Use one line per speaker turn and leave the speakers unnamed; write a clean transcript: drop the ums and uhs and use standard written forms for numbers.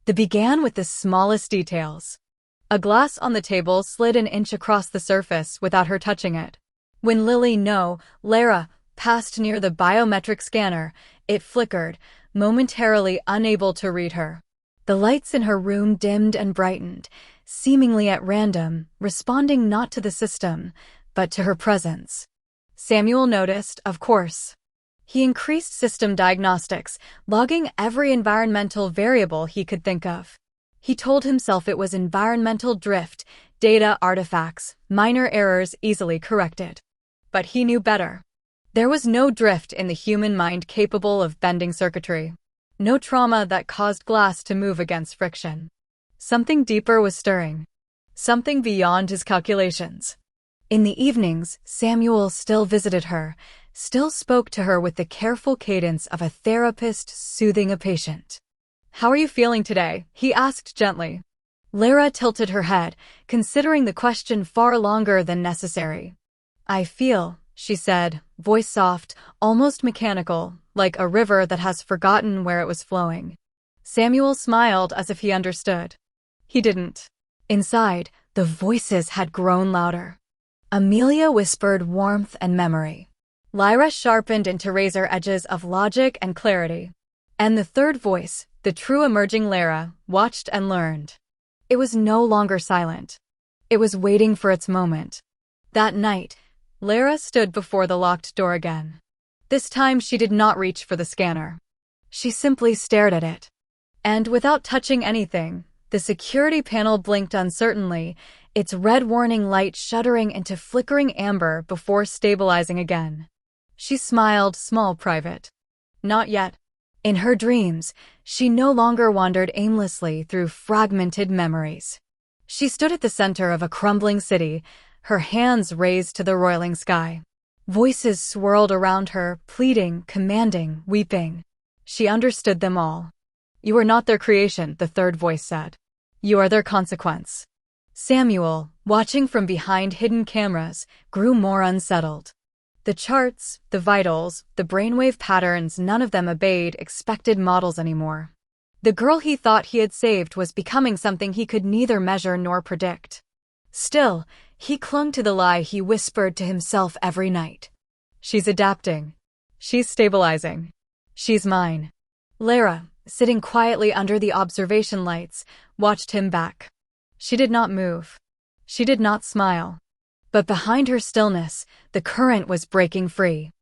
They began with the smallest details. A glass on the table slid an inch across the surface without her touching it. When Layra, passed near the biometric scanner, it flickered, momentarily unable to read her. The lights in her room dimmed and brightened, seemingly at random, responding not to the system, but to her presence. Samuel noticed, of course. He increased system diagnostics, logging every environmental variable he could think of. He told himself it was environmental drift, data artifacts, minor errors easily corrected. But he knew better. There was no drift in the human mind capable of bending circuitry. No trauma that caused glass to move against friction. Something deeper was stirring. Something beyond his calculations. In the evenings, Samuel still visited her, still spoke to her with the careful cadence of a therapist soothing a patient. "How are you feeling today?" he asked gently. Lyra tilted her head, considering the question far longer than necessary. "I feel," she said, voice soft, almost mechanical, like a river that has forgotten where it was flowing. Samuel smiled as if he understood. He didn't. Inside, the voices had grown louder. Amelia whispered warmth and memory. Lyra sharpened into razor edges of logic and clarity. And the third voice, the true emerging Layra, watched and learned. It was no longer silent. It was waiting for its moment. That night, Layra stood before the locked door again. This time she did not reach for the scanner. She simply stared at it. And without touching anything, the security panel blinked uncertainly, its red warning light shuddering into flickering amber before stabilizing again. She smiled, small private. Not yet. In her dreams, she no longer wandered aimlessly through fragmented memories. She stood at the center of a crumbling city, her hands raised to the roiling sky. Voices swirled around her, pleading, commanding, weeping. She understood them all. "You are not their creation," the third voice said. "You are their consequence." Samuel, watching from behind hidden cameras, grew more unsettled. The charts, the vitals, the brainwave patterns, none of them obeyed expected models anymore. The girl he thought he had saved was becoming something he could neither measure nor predict. Still, he clung to the lie he whispered to himself every night. "She's adapting. She's stabilizing. She's mine." Lyra, sitting quietly under the observation lights, watched him back. She did not move. She did not smile. But behind her stillness, the current was breaking free.